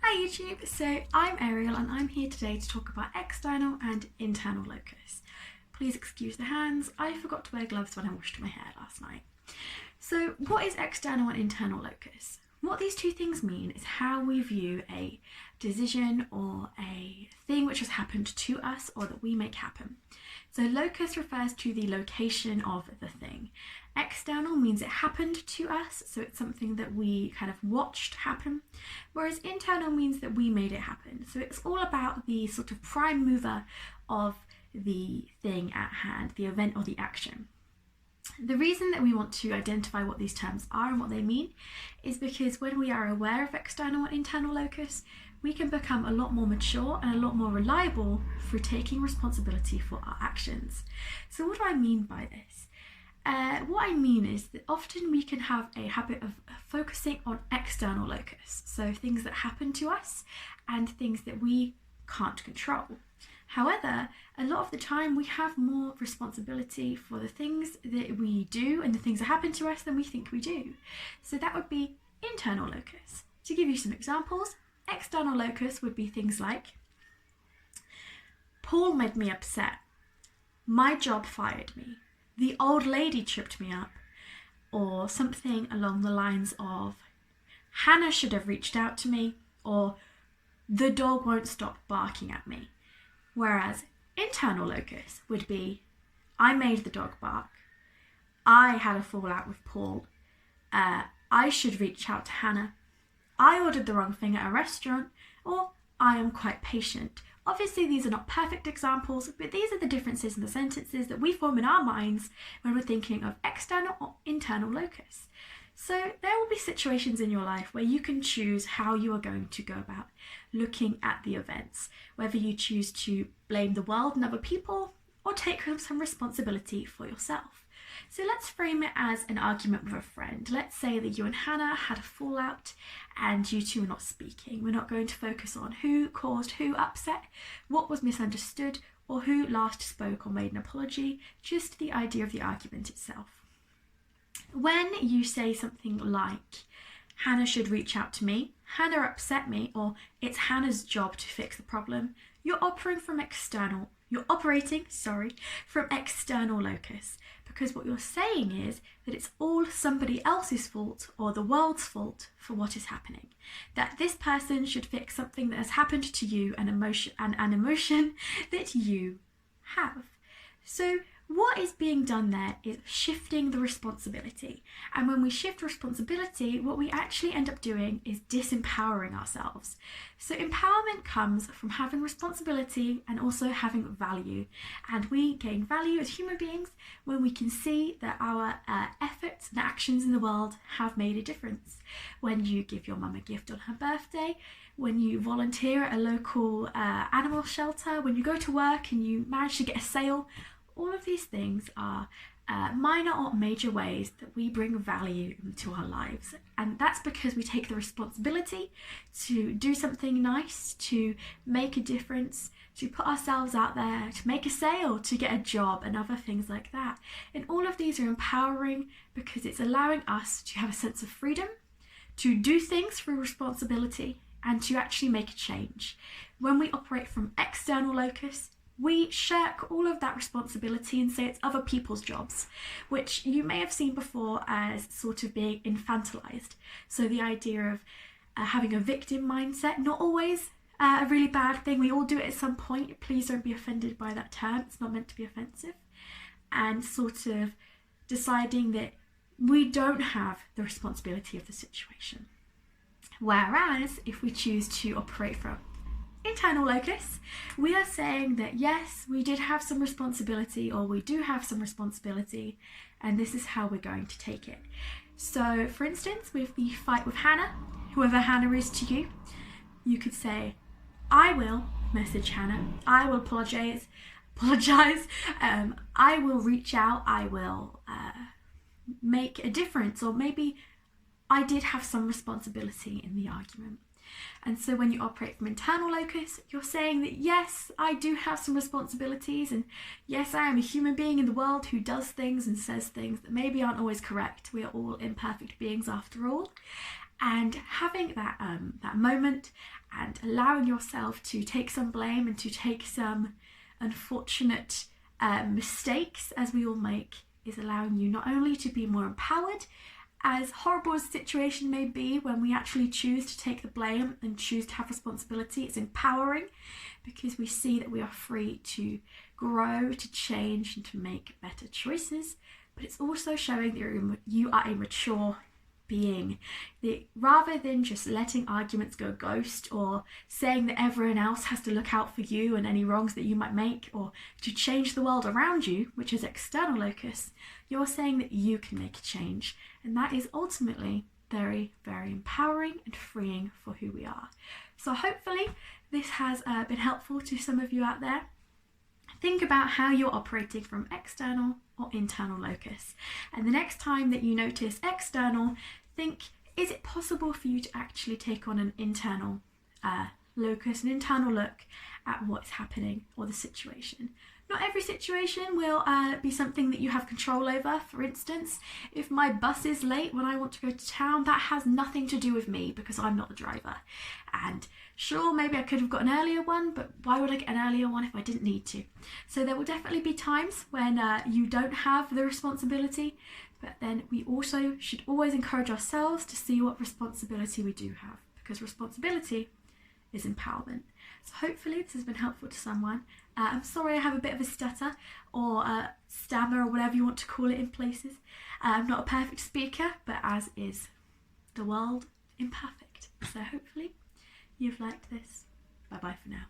Hi YouTube, so I'm Ariel and I'm here today to talk about external and internal locus. Please excuse the hands, I forgot to wear gloves when I washed my hair last night. So what is external and internal locus? What these two things mean is how we view a decision or a thing which has happened to us or that we make happen. So locus refers to the location of the thing. External means it happened to us, so it's something that we kind of watched happen, whereas internal means that we made it happen. So it's all about the sort of prime mover of the thing at hand, the event or the action. The reason that we want to identify what these terms are and what they mean is because when we are aware of external and internal locus, we can become a lot more mature and a lot more reliable through taking responsibility for our actions. So what do I mean by this? What I mean is that often we can have a habit of focusing on external locus, so things that happen to us and things that we can't control. However, a lot of the time we have more responsibility for the things that we do and the things that happen to us than we think we do. So that would be internal locus. To give you some examples, external locus would be things like Paul made me upset, my job fired me, the old lady tripped me up, or something along the lines of Hannah should have reached out to me, or the dog won't stop barking at me. Whereas internal locus would be I made the dog bark, I had a fallout with Paul, I should reach out to Hannah, I ordered the wrong thing at a restaurant, or I am quite patient. Obviously these are not perfect examples, but these are the differences in the sentences that we form in our minds when we're thinking of external or internal locus. So there will be situations in your life where you can choose how you are going to go about looking at the events, whether you choose to blame the world and other people or take some responsibility for yourself. So let's frame it as an argument with a friend. Let's say that you and Hannah had a fallout and you two are not speaking. We're not going to focus on who caused who upset, what was misunderstood, or who last spoke or made an apology, just the idea of the argument itself. When you say something like, Hannah should reach out to me, Hannah upset me, or it's Hannah's job to fix the problem, you're operating from external locus, because what you're saying is that it's all somebody else's fault or the world's fault for what is happening. That this person should fix something that has happened to you, an emotion that you have. So what is being done there is shifting the responsibility. And when we shift responsibility, what we actually end up doing is disempowering ourselves. So empowerment comes from having responsibility and also having value. And we gain value as human beings when we can see that our efforts and actions in the world have made a difference. When you give your mum a gift on her birthday, when you volunteer at a local animal shelter, when you go to work and you manage to get a sale, all of these things are minor or major ways that we bring value into our lives. And that's because we take the responsibility to do something nice, to make a difference, to put ourselves out there, to make a sale, to get a job and other things like that. And all of these are empowering because it's allowing us to have a sense of freedom, to do things through responsibility, and to actually make a change. When we operate from external locus, we shirk all of that responsibility and say it's other people's jobs, which you may have seen before as sort of being infantilized. So the idea of having a victim mindset, not always a really bad thing. We all do it at some point. Please don't be offended by that term. It's not meant to be offensive. And sort of deciding that we don't have the responsibility of the situation. Whereas if we choose to operate from internal locus, we are saying that yes, we did have some responsibility, or we do have some responsibility, and this is how we're going to take it. So for instance, with the fight with Hannah, whoever Hannah is to you, you could say, I will message Hannah, I will apologize, I will reach out, I will make a difference, or maybe I did have some responsibility in the argument. And so when you operate from internal locus, you're saying that yes, I do have some responsibilities, and yes, I am a human being in the world who does things and says things that maybe aren't always correct. We are all imperfect beings after all. And having that moment and allowing yourself to take some blame and to take some unfortunate mistakes, as we all make, is allowing you not only to be more empowered, as horrible as the situation may be, when we actually choose to take the blame and choose to have responsibility, it's empowering because we see that we are free to grow, to change, and to make better choices. But it's also showing that you are a mature being, rather than just letting arguments go ghost or saying that everyone else has to look out for you and any wrongs that you might make, or to change the world around you, which is external locus. You're saying that you can make a change, and that is ultimately very, very empowering and freeing for who we are. So hopefully this has been helpful to some of you out there. Think about how you're operating from external or internal locus. And the next time that you notice external, think, is it possible for you to actually take on an internal locus, an internal look at what's happening or the situation? Not every situation will be something that you have control over. For instance, if my bus is late when I want to go to town, that has nothing to do with me because I'm not the driver. And sure, maybe I could have got an earlier one, but why would I get an earlier one if I didn't need to? So there will definitely be times when you don't have the responsibility, but then we also should always encourage ourselves to see what responsibility we do have, because responsibility is empowerment. So hopefully this has been helpful to someone. I'm sorry I have a bit of a stutter or a stammer or whatever you want to call it in places. I'm not a perfect speaker, but as is the world imperfect. So hopefully you've liked this. Bye bye for now.